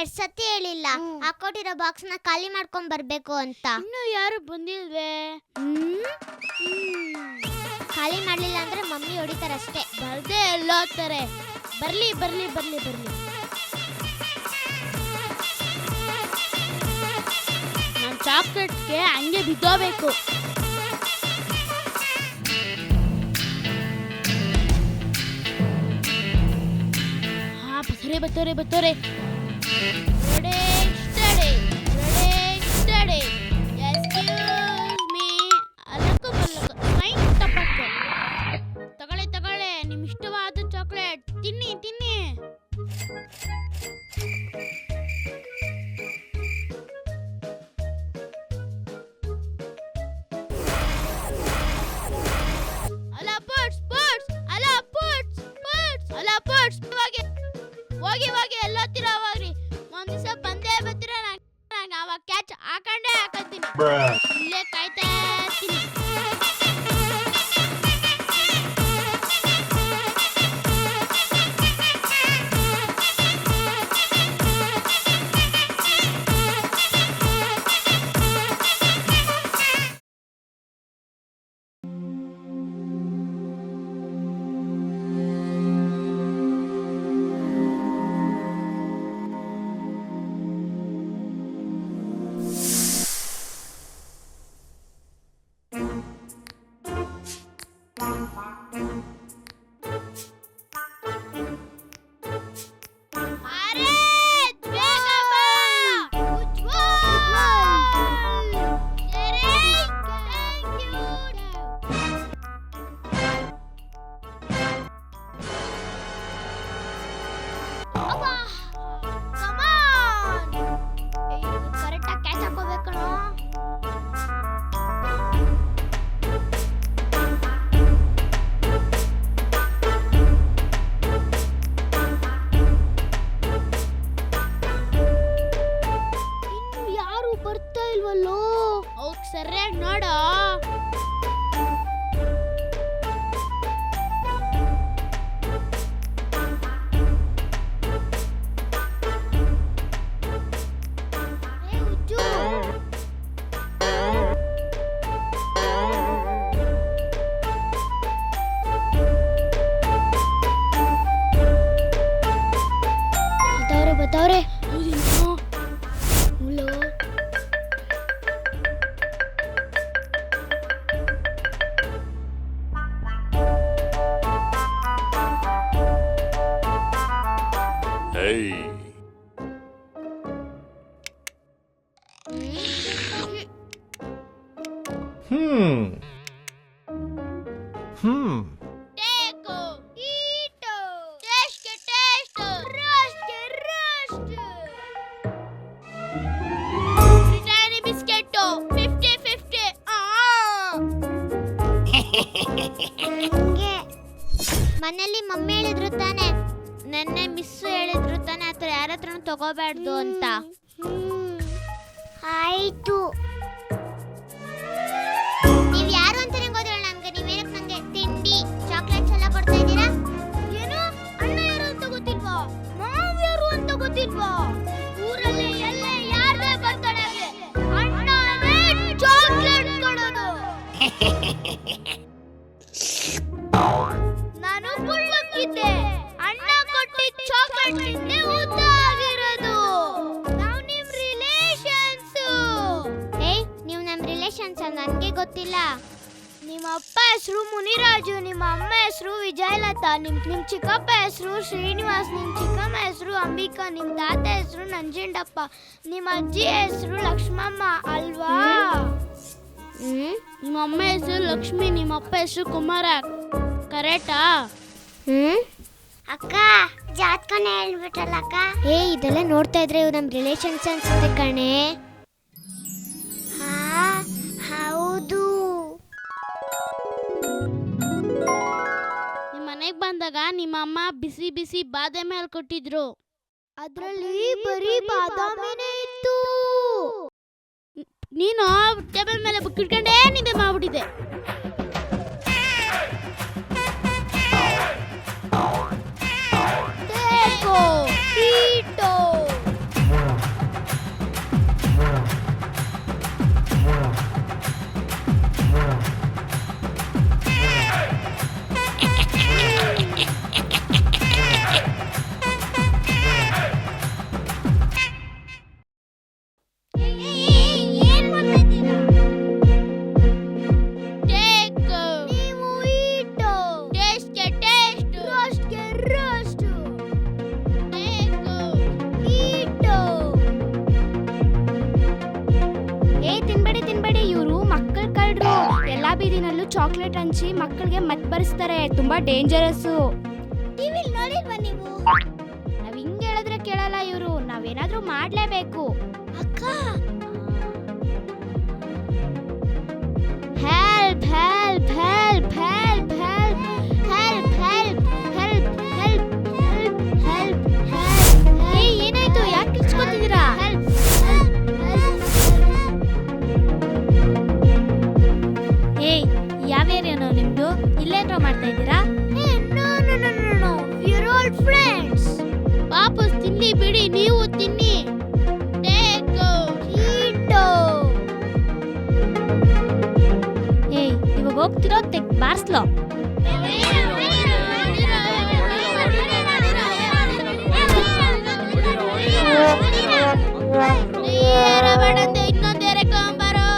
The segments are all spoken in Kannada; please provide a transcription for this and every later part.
ಎಷ್ಟ್ ಸತಿ ಹೇಳಿಲ್ಲ ಹಾಕೊಟ್ಟಿರೋ ಬಾಕ್ಸ್ ನ ಖಾಲಿ ಮಾಡ್ಕೊಂಡ್ ಬರ್ಬೇಕು ಅಂತ. ಇನ್ನು ಯಾರು ಬಂದಿಲ್ವೇ? ಖಾಲಿ ಮಾಡ್ಲಿಲ್ಲ ಅಂದ್ರೆ ಮಮ್ಮಿ ಹೊಡಿತಾರಷ್ಟೇ. ಬರ್ದೇ ಎಲ್ಲೋತಾರೆ. ಬರ್ಲಿ ಬರ್ಲಿ ಬರ್ಲಿ ಬರ್ಲಿ. ನಾನು ಚಾಕ್ಲೇಟ್ಗೆ ಹಂಗೆ ಬಿದ್ದೋಬೇಕು. ಹಾ ಬತ್ತೋರೆ ಬತ್ತೋರೆ. Ready steady steady. Excuse me. ಅಲ್ಲಕ್ಕೂ ಬಲ್ಲಕ್ಕೂ ಮೈಕ್ ತಪ್ಪಕ್ಕೆ. ತಗೊಳ್ಳಿ ನಿಮ್ ಇಷ್ಟವಾದ ಚಾಕ್ಲೇಟ್ ತಿನ್ನಿ. ಹೋಗಿ ಎಲ್ಲೋತ್ತಿರ ಹೋಗ್ರಿ. ಒಂದ್ ದಿವಸ ಬಂದೇ ಬರ್ತೀರ. ನಾನು ಅವಾಗ ಕ್ಯಾಚ್ ಹಾಕತ್ತೀನಿ. ಇಲ್ಲೇ ಕಾಯ್ತಾ ಇರ್ತೀನಿ. ಸರಿಯಾಗಿ ನೋಡು. ಬತ್ತವ್ರೆ. ಮನೇಲಿ ಮಮ್ಮಿ ಹೇಳಿದ್ರು ತಾನೆ, ನೆನ್ನೆ ಮಿಸ್ ಹೇಳಿದ್ರು ತಾನೆ ಆತರ ಯಾರ ಹತ್ರನೂ ತಗೋಬಾರ್ದು ಅಂತ. ಆಯ್ತು, ನೀವ್ ಯಾರು ಅಂತಾನೆ ಗೊತ್ತಿಲ್ಲ ನಮ್ಗೆ. ನೀವೇನಕ್ಕೆ ನಂಗೆ ತಿಂಡಿ ಚಾಕ್ಲೇಟ್ಸ್ ಎಲ್ಲ ಕೊಡ್ತಾ ಇದ್ದೀರಾ? ಏನು ಅಣ್ಣ ಯಾರು ಅಂತ ಗೊತ್ತಿಲ್ವಾ? ಮಾವ್ ಯಾರು ಅಂತ ಗೊತ್ತಿಲ್ವಾ? ಊರಲ್ಲಿ ಎಲ್ಲ ಯಾರೇ ಬರ್ತಾನೆ ಅಣ್ಣನೇ ಚಾಕ್ಲೇಟ್ ಕೊಡೋದು. ನಾನು ಕುಳ್ಳಕ್ಕಿದ್ದೆ, ಅಣ್ಣ ಕೊಟ್ಟಿದ್ದ ಚಾಕ್ಲೇಟ್ ತಿಂದೆ ಉದ್ದ ಆಗಿರೋದು. ನಾವು ನಿಮ್ ರಿಲೇಷನ್ಸ್. ನೀವು ನಮ್ ರಿಲೇಷನ್ಸ್ ನನಗೆ ಗೊತ್ತಿಲ್ಲ. ನಿಮ್ಮ ಅಪ್ಪ ಹೆಸರು ಮುನಿರಾಜು, ನಿಮ್ಮ ಅಮ್ಮ ಹೆಸರು ವಿಜಯಲತಾ, ನಿಮ್ ಚಿಕ್ಕಪ್ಪ ಹೆಸರು ಶ್ರೀನಿವಾಸ್, ನಿಮ್ ಚಿಕ್ಕಮ್ಮ ಹೆಸರು ಅಂಬಿಕಾ, ನಿಮ್ ತಾತ ಹೆಸರು ನಂಜುಂಡಪ್ಪ, ನಿಮ್ಮ ಅಜ್ಜಿ ಹೆಸರು ಲಕ್ಷ್ಮಮ್ಮ ಅಲ್ವಾ? ನಿಮ್ಮ ಅಮ್ಮ ಹೆಸರು ಲಕ್ಷ್ಮಿ, ನಿಮ್ಮ ಅಪ್ಪ ಹೆಸರು ಕುಮಾರ. ಕರೆಕ್ಟಾ? ಅಕ್ಕ ಜಾತ್ಕನೇ ಹೇಳ್ಬಿಟ್ಟಲ್ಲ ಅಕ್ಕ. ಇದೆಲ್ಲ ನೋಡ್ತಾ ಇದ್ರೆ ಇವ್ ನಮ್ ರಿಲೇಷನ್ಸ್ ಅನ್ಸುತ್ತೆ ಕಣೆ. ಹೌದು. ನಿಮ್ಮ ಮನೆಗೆ ಬಂದಾಗ ನಿಮ್ಮ ಅಮ್ಮ ಬಿಸಿ ಬಿಸಿ ಬಾದಾಮಿ ಹಾಲು ಕೊಟ್ಟಿದ್ರು. ಅದ್ರಲ್ಲಿ ಬರೀ ಬಾದಾಮಿನೇ ಇತ್ತು. ನೀನು ಟೇಬಲ್ ಮೇಲೆ ಬುಕ್ ಇಟ್ಕೊಂಡೇ ನಿದ್ದೆ ಮಾಡ್ಬಿಟ್ಟಿದೆ. ಬೀದಿನಲ್ಲೂ ಚಾಕ್ಲೇಟ್ ಹಂಚಿ ಮಕ್ಕಳಿಗೆ ಮತ್ ಬರಿಸ್ತಾರೆ. ತುಂಬಾ ಡೇಂಜರಸ್. ಟಿವಿಲಿ ನೋಡಿಲ್ವಾ ನೀವು? ನಾವ್ ಹಿಂಗ್ ಹೇಳಿದ್ರೆ ಕೇಳಲ್ಲ ಇವರು. ನಾವೇನಾದ್ರೂ ಮಾಡ್ಲೇಬೇಕು. ಅಕ್ಕ help help help help help help help help help help help. ಏನಾಯ್ತು? ಯಾಕೆ ಕಿಚ್ಕೊತಿದ್ದೀರಾ? ಏಯ್, ಯಾವ ಏರಿಯಾನೋ ನಿಮ್ದು? ಇಲ್ಲೇನ್ರೋ ಮಾಡ್ತಾ ಇದ್ದೀರಾ? ವಾಪಸ್ ತಿನ್ನಿ ಬಿಡಿ, ನೀವು ತಿನ್ನಿ. ಏಯ್, ಇವಾಗ ಹೋಗ್ತಿರೋ ಬಾರ್ಸ್ಲೋ. ಇನ್ನೊಂದೇರೆ ಕಂಬಾರೋ.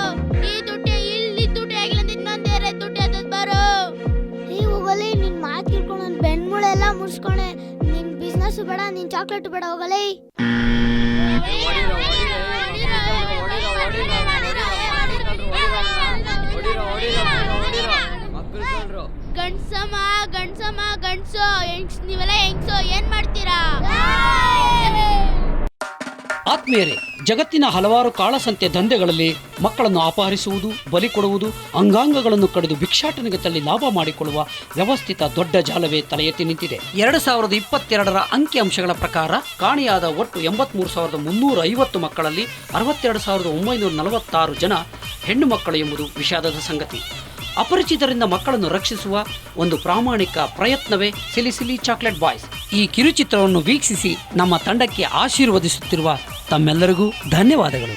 ಈ ದುಡ್ಡೆ ಇಲ್ಲಿ ದುಡ್ಡೆ ಆಗಿಲ್ಲ, ಇನ್ನೊಂದೇರೆ ದುಡ್ಡೆ ಅದದ್ ಬರೋ. ಹೋಗಲಿ, ನಿನ್ ಮಾತು ಕೇಳ್ಕೊಂಡು ನನ್ನ ಬೆನ್ಮೂಳೆಲ್ಲ ಮುರ್ಸ್ಕೊಂಡೆ. ನಿನ್ ಬಿಸ್ನೆಸ್ ಬೇಡ, ನಿನ್ ಚಾಕ್ಲೇಟ್ ಬೇಡ, ಹೋಗಲಿ. ಗಂಡ್ಸಮ್ಮ ಗಂಡ್ಸಮ್ಮ ಗಂಡ್ಸು ಹೆಂಗ್ಸ್, ನೀವೆಲ್ಲ ಹೆಂಗ್ಸು ಏನ್ ಮಾಡ್ತೀರಾ? ಆತ್ಮೀಯರೇ, ಜಗತ್ತಿನ ಹಲವಾರು ಕಾಳಸಂತೆ ದಂಧೆಗಳಲ್ಲಿ ಮಕ್ಕಳನ್ನು ಅಪಹರಿಸುವುದು, ಬಲಿ ಕೊಡುವುದು, ಅಂಗಾಂಗಗಳನ್ನು ಕಡಿದು ಭಿಕ್ಷಾಟನೆಗೆ ತಳ್ಳಿ ಲಾಭ ಮಾಡಿಕೊಳ್ಳುವ ವ್ಯವಸ್ಥಿತ ದೊಡ್ಡ ಜಾಲವೇ ತಲೆ ಎತ್ತಿ ನಿಂತಿದೆ. 2022ರ ಅಂಕಿಅಂಶಗಳ ಪ್ರಕಾರ ಕಾಣೆಯಾದ ಒಟ್ಟು 83,350 ಮಕ್ಕಳಲ್ಲಿ 62,946 ಜನ ಹೆಣ್ಣು ಮಕ್ಕಳು ಎಂಬುದು ವಿಷಾದದ ಸಂಗತಿ. ಅಪರಿಚಿತರಿಂದ ಮಕ್ಕಳನ್ನು ರಕ್ಷಿಸುವ ಒಂದು ಪ್ರಾಮಾಣಿಕ ಪ್ರಯತ್ನವೇ ಸಿಲಿ ಸಿಲಿ ಚಾಕ್ಲೇಟ್ ಬಾಯ್ಸ್. ಈ ಕಿರುಚಿತ್ರವನ್ನು ವೀಕ್ಷಿಸಿ ನಮ್ಮ ತಂಡಕ್ಕೆ ಆಶೀರ್ವದಿಸುತ್ತಿರುವ ತಮ್ಮೆಲ್ಲರಿಗೂ ಧನ್ಯವಾದಗಳು.